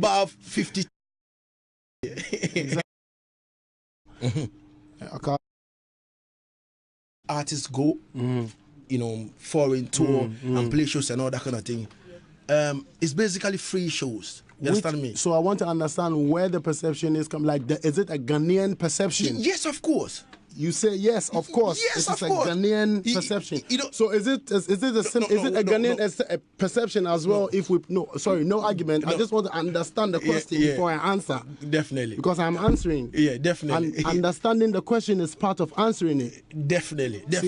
above 50. Exactly. Okay. Artists go, you know, foreign tour and play shows and all that kind of thing. It's basically free shows. You understand me? So I want to understand where the perception is coming. Like, is it a Ghanaian perception? Yes, of course. You say yes, of course. Yes, it's of a course. Ghanaian perception. You know, so is it a Ghanaian perception as well? If we no argument. I just want to understand the question before I answer. Definitely. Because I'm answering. Yeah, definitely. And understanding the question is part of answering it. Definitely. Good.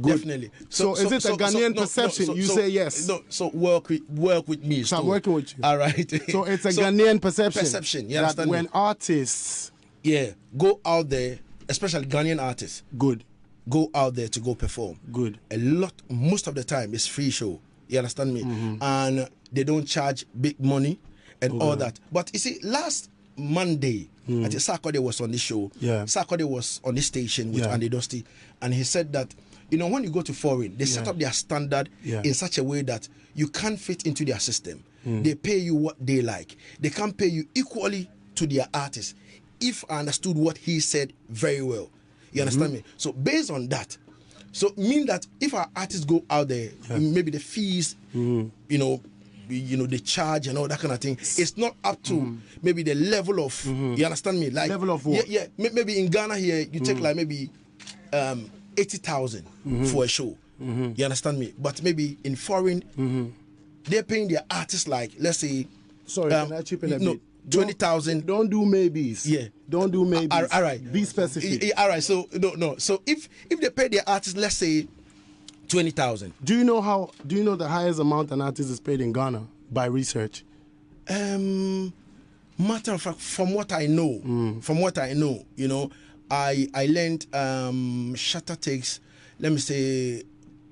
Definitely. So is it a Ghanaian perception? You say yes. No. So work with me. So I'm working with you. All right. So it's a Ghanaian perception. You understand? That when artists go out there, especially Ghanaian artists, go out there to go perform. Most of the time it's free show. You understand me? And they don't charge big money and all that. But you see, last Monday, I think Sarkodie was on this show. Sarkodie was on this station with Andy Dusty, and he said that, you know, when you go to foreign, they set up their standard in such a way that you can't fit into their system. They pay you what they like. They can't pay you equally to their artists. If I understood what he said very well. You understand me? So based on that, so mean that if our artists go out there, maybe the fees, you know, the charge and all that kind of thing, it's not up to maybe the level of, you understand me? Like level of what? Yeah. Maybe in Ghana here, you take like maybe 80,000 for a show. You understand me? But maybe in foreign, they're paying their artists like, let's say, sorry, can I chip in a bit? 20,000. Don't do maybes. Don't do maybes. All right. Be specific. All right. So no. So if they pay their artists, let's say 20,000. Do you know the highest amount an artist is paid in Ghana by research? Matter of fact, from what I know, you know, I learned Shatta takes, let me say,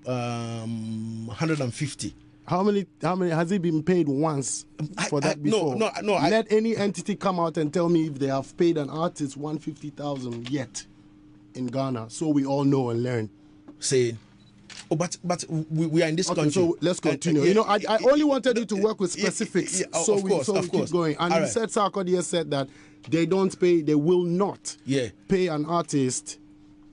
150. How many has he been paid once for that before? No. Let any entity come out and tell me if they have paid an artist 150,000 yet in Ghana, so we all know and learn. Say, but we are in this country. So let's continue. You know, I only wanted you to work with specifics, so we keep going. And you said Sarkodie said that they don't pay, they will not pay an artist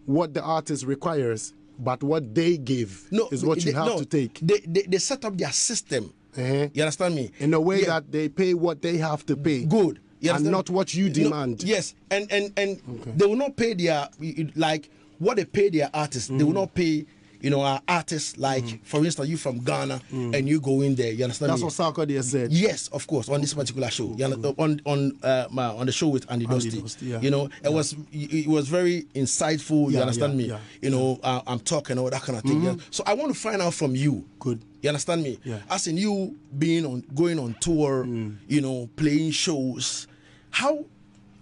what the artist requires. But what they give is what you have to take. They set up their system. You understand me? In a way that they pay what they have to pay. Good. And not what you demand. Yes. And they will not pay their, like, what they pay their artists. They will not pay, you know, our artists, like, for instance, you from Ghana and you go in there. You understand me? That's what Sarkodie said. Yes, of course, on this particular show. You know, on the show with Andy Dusty. You know, it was very insightful. You understand me? You know, I'm talking all that kind of thing. So I want to find out from you. You understand me? As in you going on tour, you know, playing shows. How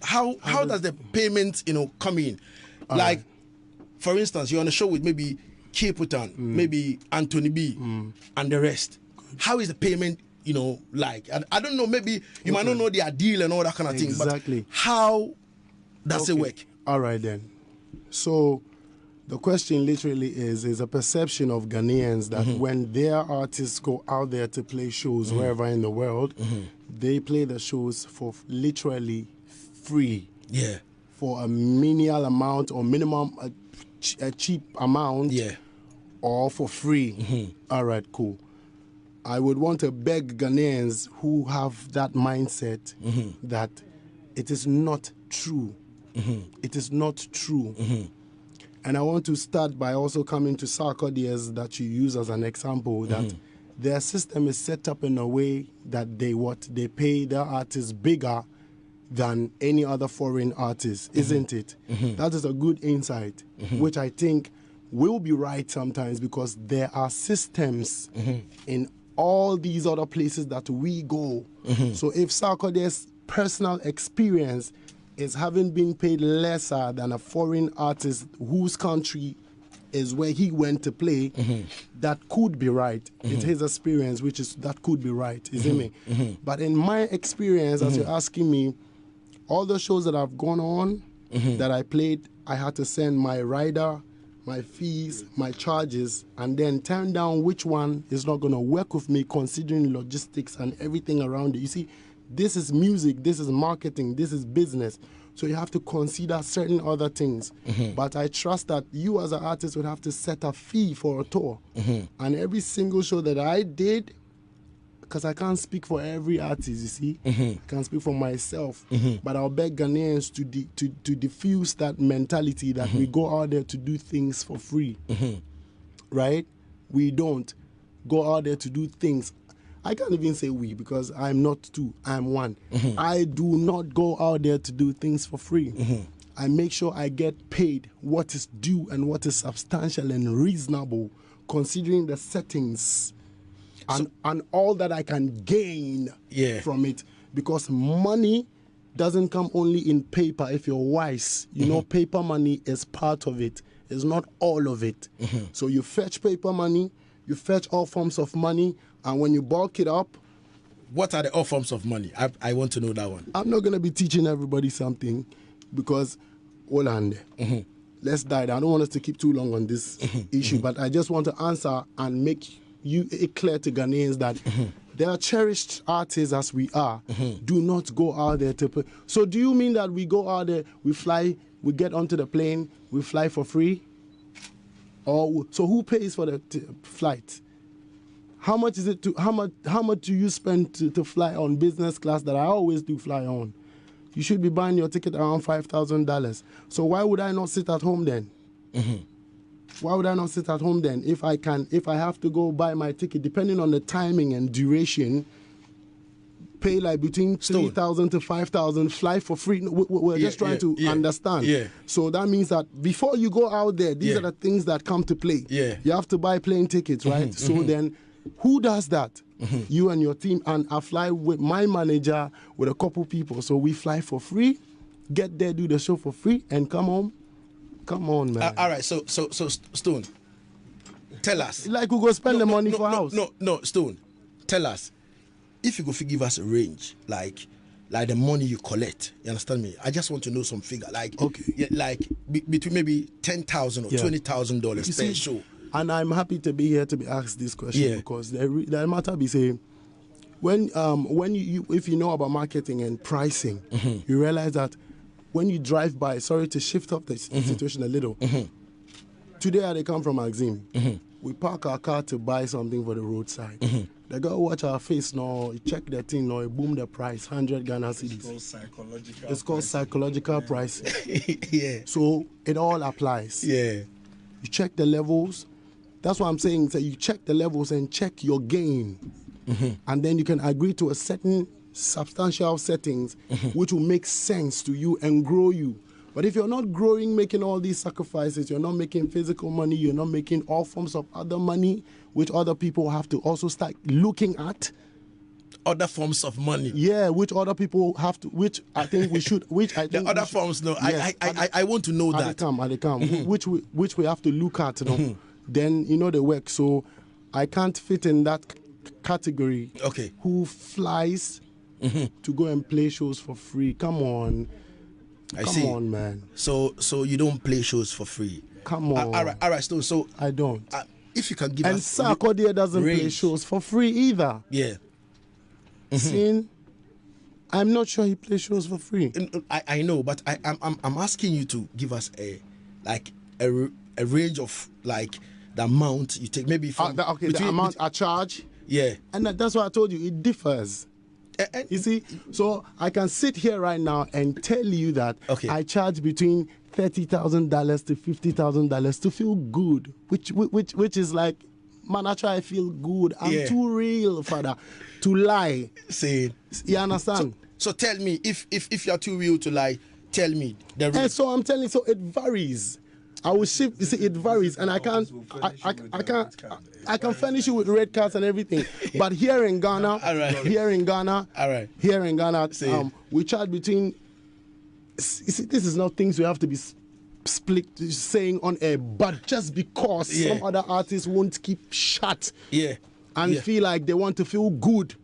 does the payment, you know, come in? Like, for instance, you're on a show with maybe Kiputan, maybe Anthony B, and the rest. How is the payment, you know, like? I don't know, maybe you might not know their deal and all that kind of thing, but how does it work? All right, then. So the question literally is a perception of Ghanaians that when their artists go out there to play shows wherever in the world, they play the shows for literally free. For a menial amount or minimum, a cheap amount. Or for free. All right, cool. I would want to beg Ghanaians who have that mindset that it is not true. It is not true. And I want to start by also coming to Sarkodie that you use as an example, that their system is set up in a way that they pay their artists bigger than any other foreign artist, isn't it? That is a good insight, which I think will be right sometimes, because there are systems in all these other places that we go. So if Sarkodie's personal experience is having been paid lesser than a foreign artist whose country is where he went to play, that could be right. It's his experience, that could be right, isn't it? But in my experience, as you're asking me, all the shows that I've gone on, that I played, I had to send my rider, my fees, my charges, and then turn down which one is not going to work with me, considering logistics and everything around it. You see, This is music, this is marketing, this is business. So you have to consider certain other things. But I trust that you as an artist would have to set a fee for a tour. And every single show that I did, because I can't speak for every artist, you see. I can't speak for myself. But I'll beg Ghanaians to diffuse that mentality that we go out there to do things for free. Right? We don't go out there to do things. I can't even say we, because I'm not two, I'm one. I do not go out there to do things for free. I make sure I get paid what is due and what is substantial and reasonable, considering the settings and all that I can gain from it. Because money doesn't come only in paper if you're wise. You know, paper money is part of it. It's not all of it. So you fetch paper money, you fetch all forms of money, and when you bulk it up... What are the all forms of money? I want to know that one. I'm not going to be teaching everybody something because, hold on there. Let's dive. I don't want us to keep too long on this issue, but I just want to answer and make it clear to Ghanaians that there are cherished artists as we are. Do not go out there to pay. So do you mean that we go out there, we fly, we get onto the plane, we fly for free? Or so who pays for the flight? How much is it to how much do you spend to fly on business class that I always do fly on? You should be buying your ticket around $5,000. So why would I not sit at home then? Why would I not sit at home then if I have to go buy my ticket, depending on the timing and duration, pay like between 3,000 to 5,000, fly for free? We're just trying to understand. So that means that before you go out there, these are the things that come to play. You have to buy plane tickets, right? So then who does that? You and your team. And I fly with my manager, with a couple people. So we fly for free, get there, do the show for free, and come home. Come on, man. All right, so Stone, tell us. Like we go spend the money for house. No, Stone, tell us. If you go give us a range, like the money you collect, you understand me? I just want to know some figure, like between maybe $10,000 or $20,000 per show. And I'm happy to be here to be asked this question because the matter be saying, when you if you know about marketing and pricing, you realize that when you drive by, sorry to shift up the situation a little. Today they come from Axim. We park our car to buy something for the roadside. They go watch our face now, check the thing now, boom the price, 100 Ghana cedis. It's called psychological price. So it all applies. You check the levels. That's what I'm saying. So you check the levels and check your gain. And then you can agree to a certain substantial settings which will make sense to you and grow you. But if you're not growing, making all these sacrifices, you're not making physical money, you're not making all forms of other money, which other people have to also start looking at. Other forms of money. Yeah, which other people have to, which I think we should, which I think the other forms, no, yes, I want to know that. At the come, which we have to look at, you know, then, you know, the work. So I can't fit in that category. Who flies to go and play shows for free? Come on. Come on, man. So you don't play shows for free? Come on. All right. So I don't. If you can give us. And Sarkodie doesn't play shows for free either. See, I'm not sure he plays shows for free. I know, but I'm asking you to give us a range of like the amount you take, maybe from the amount I charge. And that's why I told you it differs. You see, so I can sit here right now and tell you that I charge between $30,000 to $50,000 to feel good, which is like, man, I try to feel good. I'm too real, father, to lie. You understand? So tell me, if you're too real to lie, tell me. And so I'm telling you, so it varies. I will shift. You see, it varies, and I can furnish you with red cards and everything. But here in Ghana, we charge between. You see, this is not things we have to be split saying on air, but just because some other artists won't keep shut, and feel like they want to feel good.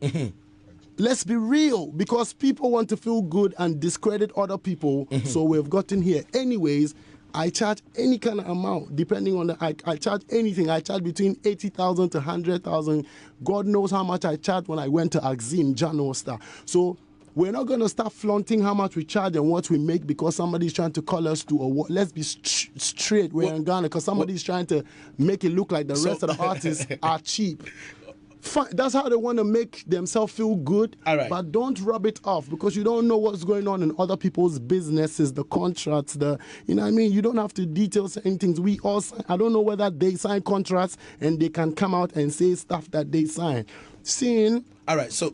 Let's be real, because people want to feel good and discredit other people. So we've gotten here, anyways. I charge any kind of amount, depending on I charge anything. I charge between 80,000 to 100,000. God knows how much I charged when I went to Axim, Jano Star. So we're not going to start flaunting how much we charge and what we make because somebody's trying to call us to a war. Let's be straight. We're in Ghana because somebody's trying to make it look like the rest of the artists are cheap. Fine. That's how they want to make themselves feel good. All right. But don't rub it off because you don't know what's going on in other people's businesses, the contracts, you know what I mean? You don't have to detail certain things. We all sign. I don't know whether they sign contracts and they can come out and say stuff that they sign. All right. So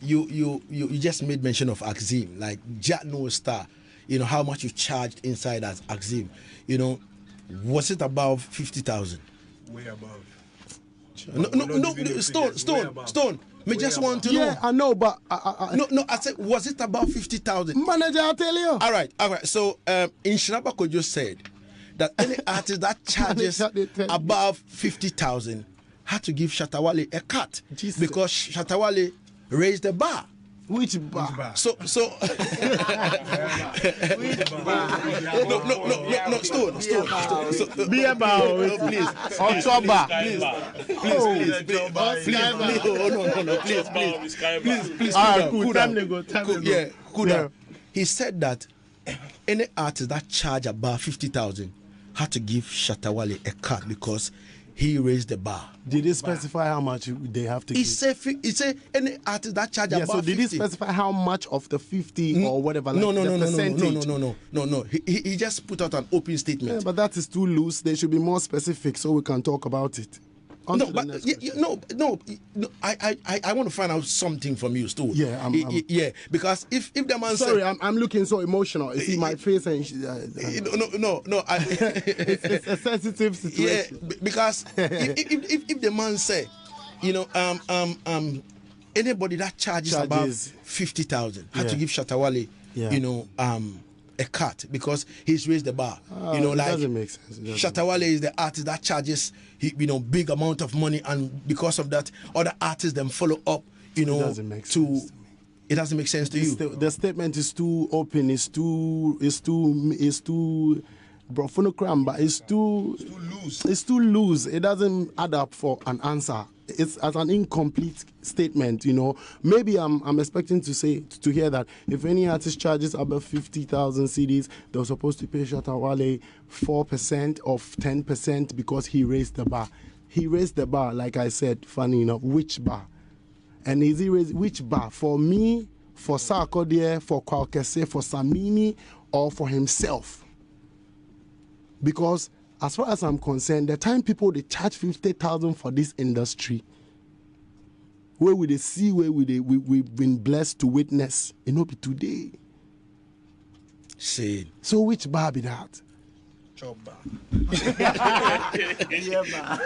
you just made mention of Axim, like Jack No Star. You know how much you charged inside as Axim. You know, was it above 50,000? Way above. No, Stone. Me just want to know. Yeah, I know, but no. I said, was it about 50,000? Manager, I'll tell you. All right. So, Inshraba Kojo said that any artist that charges above 50,000 had to give Shatta Wale a cut because Shatta Wale raised the bar. Which bar? So. No, Stone. Be about please. October. Please. All right, cool. Time to go. Cool down. He said that any artist that charge above 50,000 had to give Shatta Wale a cut because he raised the bar. Did he specify how much they have to give? He said any artist that charge above 50. So did he specify how much of the 50 or whatever? No. Percentage? He just put out an open statement. Yeah, but that is too loose. They should be more specific so we can talk about it. I want to find out something from you, Stu. Yeah, because if the man sorry, I'm looking so emotional. You see my face and no. It's a sensitive situation. Yeah, because if the man say, you know, anybody that charges above 50,000 had to give Shatta Wale, you know, a cut because he's raised the bar. You know, like doesn't make sense. Shatta Wale is the artist that charges big amount of money, and because of that, other artists then follow up. You know, it doesn't make sense. It doesn't make sense to you. The statement is too open. It's too brophonocram, but it's too loose. It's too loose. It doesn't add up for an answer. It's as an incomplete statement, you know. Maybe I'm expecting to hear that if any artist charges above 50,000 CDs, they're supposed to pay Shatta Wale 4% of 10% because he raised the bar. He raised the bar, like I said, funny enough. Which bar? And is he raised which bar? For me, for Sarkodie, for Kwakese, for Samini, or for himself? Because as far as I'm concerned, the time people they charge 50,000 for this industry, where will they see where we've been blessed to witness? It not be today. See. So which bar be that? Chop bar. Yeah, bar.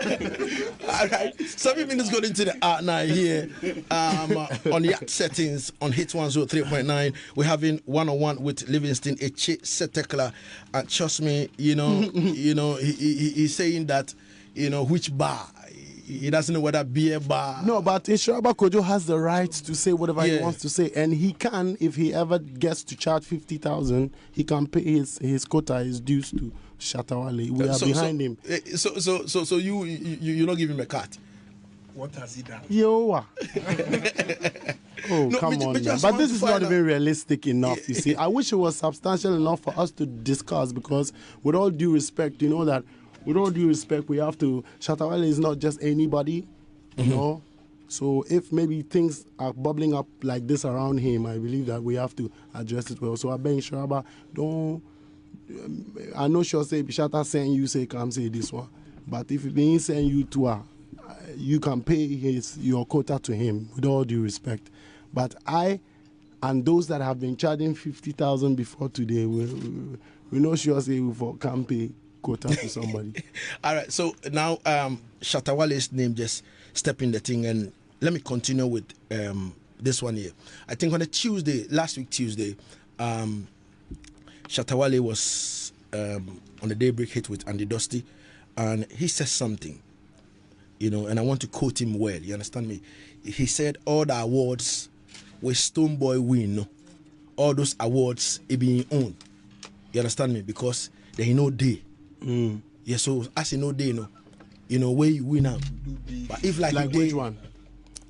All right. 7 minutes going into the art now here. On the act settings on Hitz 103.9, we're having one-on-one with Livingston Eche Setekla, and trust me, he's saying that, which bar. He doesn't know whether beer bar. No, but Inshraba Kojo has the right to say whatever he wants to say, and he can, if he ever gets to charge 50,000, he can pay his quota, his dues to Shatta Wale. We are behind him. So you're not giving him a cut. What has he done? Come on, man. But this is not even realistic enough, you see. I wish it was substantial enough for us to discuss, because with all due respect, you know that with all due respect, we have to. Shatta Wale is not just anybody, you know. So if maybe things are bubbling up like this around him, I believe that we have to address it well. So I beg Inshraba, don't. I know she'll say Shatta saying you say come say this one, but if he ain't saying you to her, you can pay your quota to him with all due respect. But I and those that have been charging 50,000 before today, we know she'll say we can pay quota to somebody. All right, so now Shatta Wale's name just step in the thing, and let me continue with this one here. I think on last week Tuesday, Shatta Wale was on the Daybreak Hit with Andy Dusty, and he said something, and I want to quote him well, you understand me? He said all the awards where Stonebwoy win, all those awards it being owned, you understand me? Because they no day. Yeah, so as you know, they know, where you win now. But if like which one?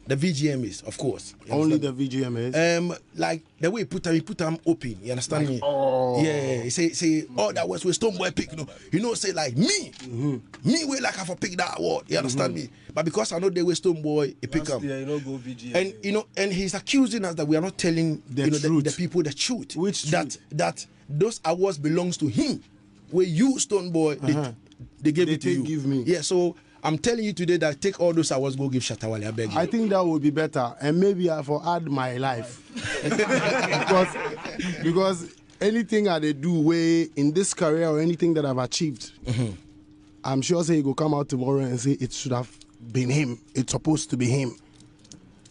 The VGMAs, of course. Only the VGMAs? Like the way he put them open, you understand me? Oh. Yeah, he say, oh, that was where Stonebwoy pick, say like me way like I for pick that award, you understand me? But because I know they were Stonebwoy, he pick them. Yeah, you know, go VGMA. And and he's accusing us that we are not telling the people the truth. Which truth? That those awards belongs to him. Where you Stonebwoy, they gave it to you. Give me. Yeah, so I'm telling you today that take all those awards, go give Shatta Wale, I beg you. I think that would be better, and maybe I for add my life because anything I they do way in this career or anything that I've achieved, I'm sure say he go come out tomorrow and say it should have been him. It's supposed to be him.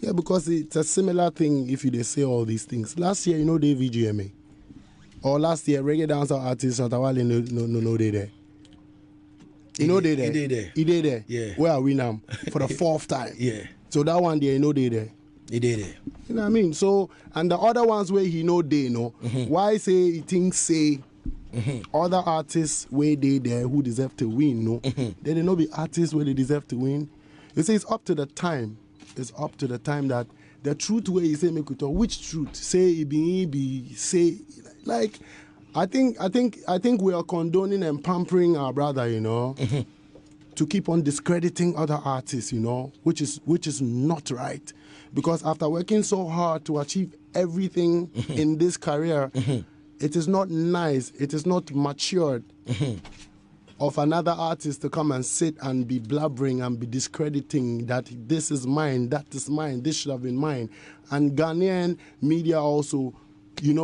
Yeah, because it's a similar thing if you they say all these things. Last year, they VGMA, or last year reggae dancer artist Shatta Wale no they there. They there. He did there. Yeah. Where are we now? For the 4th time. Yeah. So that one there, they there. He did there. You know what I mean? So, and the other ones where he they know. Why say he thinks other artists where they there who deserve to win, no? They not be artists where they deserve to win. You say it's up to the time. It's up to the time that the truth where you say make it talk. Which truth? Say it be say like. I think we are condoning and pampering our brother, to keep on discrediting other artists, which is not right. Because after working so hard to achieve everything in this career, it is not nice, it is not matured of another artist to come and sit and be blabbering and be discrediting that this is mine, that is mine, this should have been mine. And Ghanaian media also,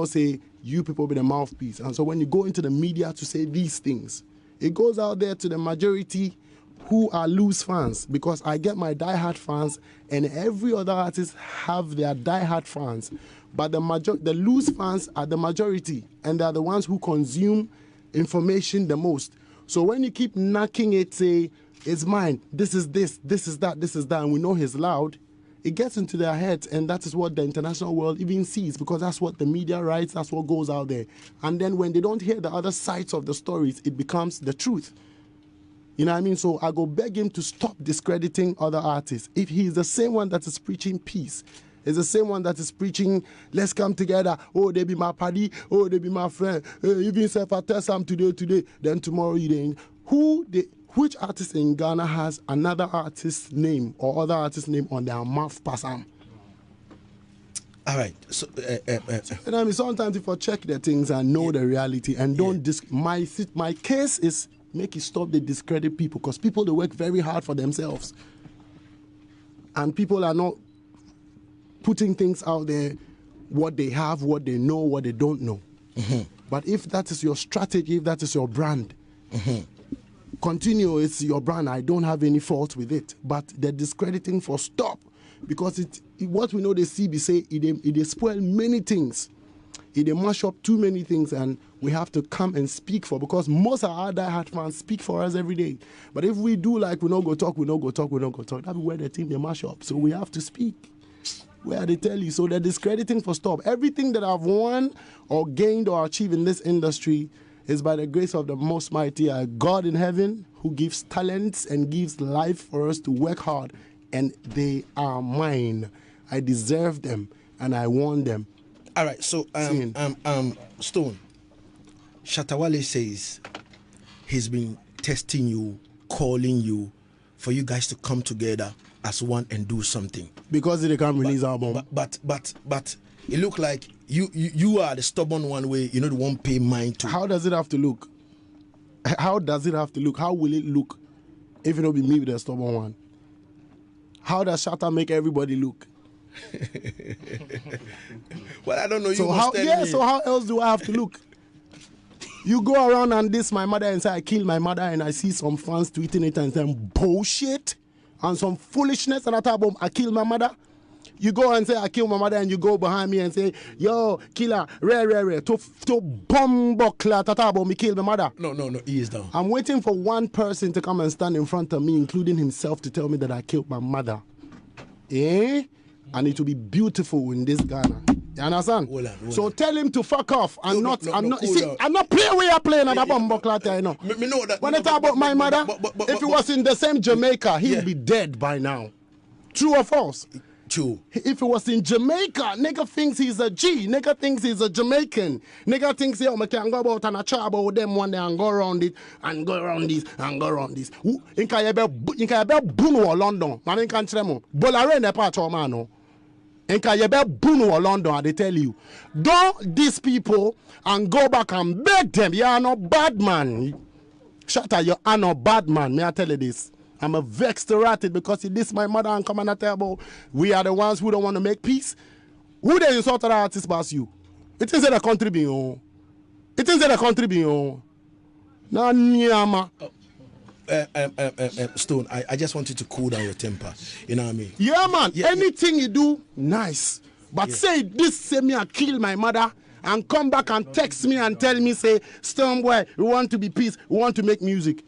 say, you people be the mouthpiece. And so when you go into the media to say these things, it goes out there to the majority who are loose fans, because I get my diehard fans and every other artist have their diehard fans. But the loose fans are the majority, and they are the ones who consume information the most. So when you keep knocking it, say, it's mine, this is this is that, and we know he's loud, it gets into their heads, and that is what the international world even sees, because that's what the media writes, that's what goes out there. And then when they don't hear the other sides of the stories, it becomes the truth. You know what I mean? So I go beg him to stop discrediting other artists. If he's the same one that is preaching peace, is the same one that is preaching, let's come together, oh, they be my buddy, oh, they be my friend, even if I tell some today, then tomorrow you didn't. Which artist in Ghana has another artist's name or other artist's name on their mouth passam? All right. So, and I mean, sometimes if I check the things and know the reality and don't my case is make it stop the discredit people, because people, they work very hard for themselves. And people are not putting things out there, what they have, what they know, what they don't know. But if that is your strategy, if that is your brand, continue, it's your brand. I don't have any fault with it. But the discrediting for stop, because what we know the CB say, it spoil many things. It mash up too many things, and we have to come and speak for, because most of our diehard fans speak for us every day. But if we do like we don't go talk, that's where the team they mash up. So we have to speak. Where they tell you. So the discrediting for stop. Everything that I've won or gained or achieved in this industry is by the grace of the Most Mighty, God in heaven, who gives talents and gives life for us to work hard. And they are mine. I deserve them, and I want them. All right, so Stone, Shatta Wale says he's been testing you, calling you, for you guys to come together as one and do something. Because they can't release album. But it look like you are the stubborn one way, the one pay mind to. How does it have to look? How does it have to look? How will it look if it don't be me with the stubborn one? How does Shatta make everybody look? Well, I don't know. So how else do I have to look? You go around and diss my mother and say I killed my mother, and I see some fans tweeting it and saying bullshit and some foolishness, and I tell them I killed my mother. You go and say I killed my mother, and you go behind me and say, yo, killer, rare, to bomb buckler, tata about me kill my mother. No, he is down. I'm waiting for one person to come and stand in front of me, including himself, to tell me that I killed my mother. And it will be beautiful in this Ghana. You understand? Hold on. So tell him to fuck off. I'm not playing where you're playing at the bomb buckler, you know. Me know that. When I talk about my mother, if it was in the same Jamaica, he would be dead by now. True or false? True. If it was in Jamaica, nigga thinks he's a G. Nigga thinks he's a Jamaican. Nigga thinks, yo, I can go about and a chat about them one day and go around it and go around this and go around this. Inka yebe bunu or London. Man, inka ntremo. Bolare ne pa choma no. Inka yebe bunu or London, they tell you. Don't these people and go back and beg them. You are no bad man. Shatta, you are no bad man. May I tell you this? I'm a vexed rat because he dissed my mother and come and tell about we are the ones who don't want to make peace. Who they insult other artists past you? It is in a country being. It is in a country being. Na nyama. Stone, I just want you to cool down your temper. You know what I mean? Yeah, man. Yeah, anything you do, nice. But say this, say me I kill my mother and come back and text me and tell me, say, Stonebwoy, we want to be peace, we want to make music.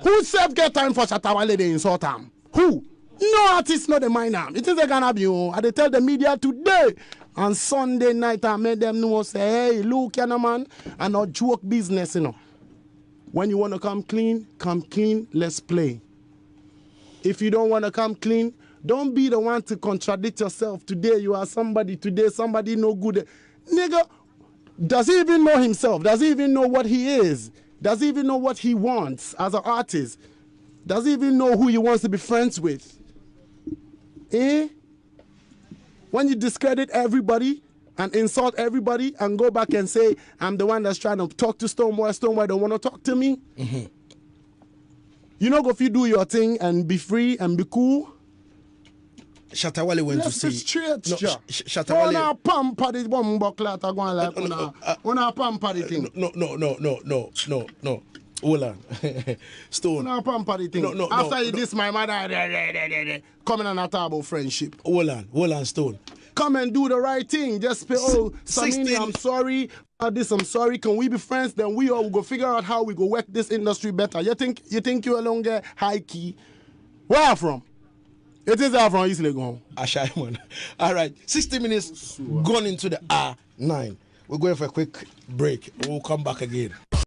Who self get time for Shatta Wale they insult him? Who? No artist, not the mind am. It is a gonna be. I they tell the media today. On Sunday night, I made them know, say, hey, look, you know, man, and not joke business, you know. When you want to come clean, let's play. If you don't want to come clean, don't be the one to contradict yourself. Today you are somebody, today somebody no good. Nigga, does he even know himself? Does he even know what he is? Does he even know what he wants as an artist? Does he even know who he wants to be friends with? Eh? When you discredit everybody and insult everybody and go back and say, I'm the one that's trying to talk to Stonebwoy don't want to talk to me. Mm-hmm. You know, if you do your thing and be free and be cool. Shatta Wale went to see. Shatta Wale. Una pamper the bomb buckler to go like una pamper the thing. No. Hold on. Stone. Una pamper the thing. After you diss my mother, come in and talk about friendship. Hold on, Stone. Come and do the right thing. Just say, oh, Samini, I'm sorry. This, I'm sorry. Can we be friends? Then we all go figure out how we go work this industry better. You think you are longer high key? Where are you from? It is from East Legon. Ashaiman. All right, 60 minutes gone into the R9. We're going for a quick break. We'll come back again.